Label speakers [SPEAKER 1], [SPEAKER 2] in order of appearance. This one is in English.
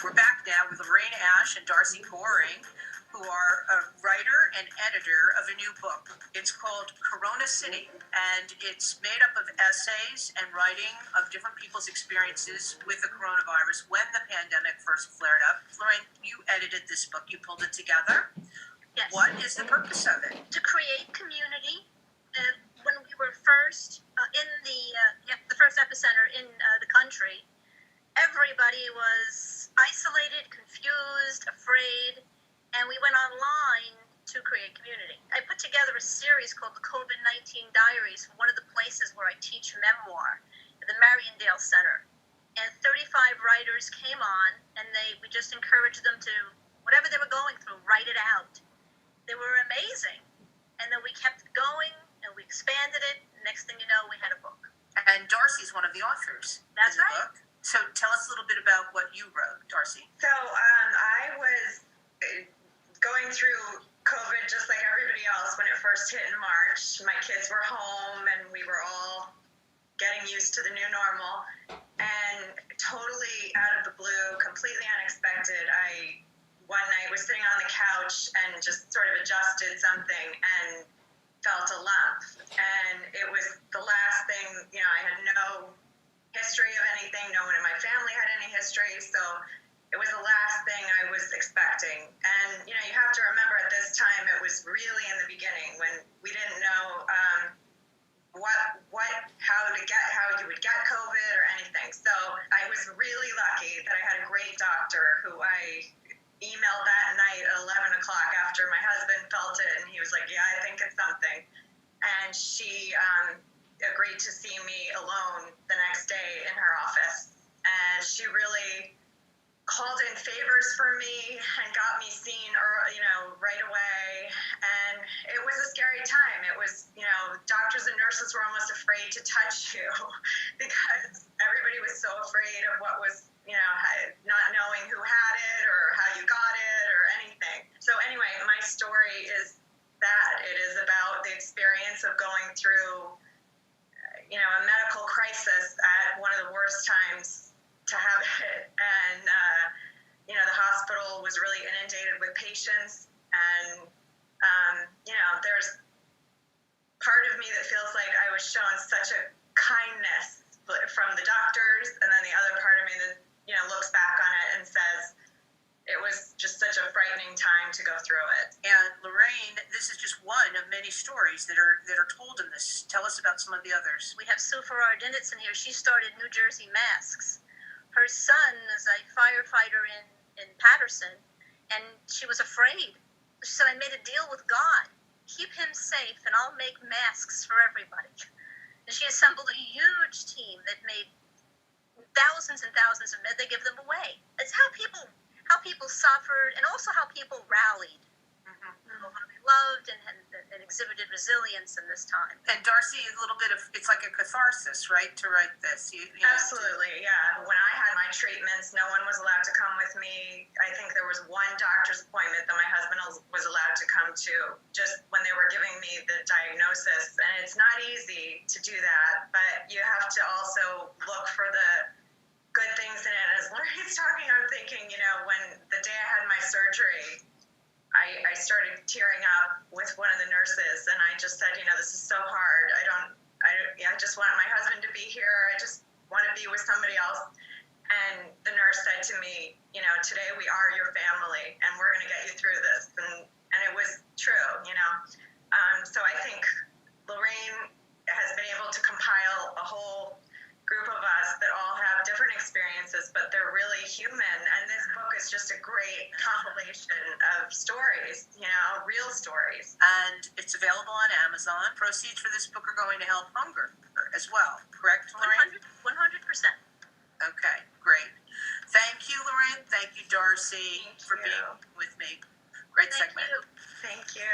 [SPEAKER 1] We're back now with Lorraine Ash and Darcey Gohring, who are a writer and editor of a new book. It's called Corona City, and it's made up of essays and writing of different people's experiences with the coronavirus when the pandemic first flared up. Lorraine, you edited this book. You pulled it together.
[SPEAKER 2] Yes.
[SPEAKER 1] What is the purpose of it?
[SPEAKER 2] To create community. When we were first in the first epicenter in the country, everybody was isolated, confused, afraid, and we went online to create community. I put together a series called the COVID-19 Diaries, one of the places where I teach memoir at the Mariondale Center. And 35 writers came on, and we just encouraged them to, whatever they were going through, write it out. They were amazing. And then we kept going, and we expanded it. Next thing you know, we had a book.
[SPEAKER 1] And Darcey's one of the authors.
[SPEAKER 2] That's
[SPEAKER 1] in the
[SPEAKER 2] right.
[SPEAKER 1] book. So tell us a little bit about what you wrote, Darcey.
[SPEAKER 3] So I was going through COVID just like everybody else when it first hit in March. My kids were home, and we were all getting used to the new normal. And totally out of the blue, completely unexpected, one night was sitting on the couch and just sort of adjusted something and felt a lump. And it was the last thing, I had no history of anything. No one in my family had any history. So it was the last thing I was expecting. And, you have to remember at this time, it was really in the beginning when we didn't know how you would get COVID or anything. So I was really lucky that I had a great doctor who I emailed that night at 11 o'clock after my husband felt it, and he was like, yeah, I think it's something. And she agreed to see me alone the next day in her office. And she really called in favors for me and got me seen, right away. And it was a scary time. It was, doctors and nurses were almost afraid to touch you because everybody was so afraid of what was, not knowing who had it or how you got it or anything. So anyway, my story is that. It is about the experience of going through, a medical crisis at one of the worst times to have it. And, the hospital was really inundated with patients. And, there's part of me that feels like I was shown such a kindness from the doctors. And then the other part of me that, looks back on it and says, it was just such a frightening time to go through it.
[SPEAKER 1] And Lorraine, this is just one of many stories that are told in this. Tell us about some of the others.
[SPEAKER 2] We have Sue Farrar-Dennison here. She started New Jersey Masks. Her son is a firefighter in Patterson, and she was afraid. She said, I made a deal with God. Keep him safe, and I'll make masks for everybody. And she assembled a huge team that made thousands and thousands of men. They give them away. It's how people suffered, and also how people rallied. How they loved and exhibited resilience in this time.
[SPEAKER 1] And Darcey, a little bit of, it's like a catharsis, right, to write this?
[SPEAKER 3] Absolutely, yeah. When I had my treatments, no one was allowed to come with me. I think there was one doctor's appointment that my husband was allowed to come to just when they were giving me the diagnosis. And it's not easy to do that, but you have to also look for the good things in it. As Lorraine's talking, I'm thinking, when the day I had my surgery, I started tearing up with one of the nurses, and I just said, this is so hard. I just want my husband to be here. I just want to be with somebody else. And the nurse said to me, today we are your family, and we're going to get you through this. And it was true, So I think Lorraine has been able to compile a whole group of us that all have different experiences, but they're really human. And this book is just a great compilation of stories, real stories.
[SPEAKER 1] And it's available on Amazon. Proceeds for this book are going to help hunger as well, correct, Lorraine?
[SPEAKER 2] 100%.
[SPEAKER 1] Okay, great. Thank you, Lorraine. Thank you, Darcey,
[SPEAKER 3] Thank
[SPEAKER 1] for
[SPEAKER 3] you.
[SPEAKER 1] being with me. Great segment.
[SPEAKER 3] Thank you.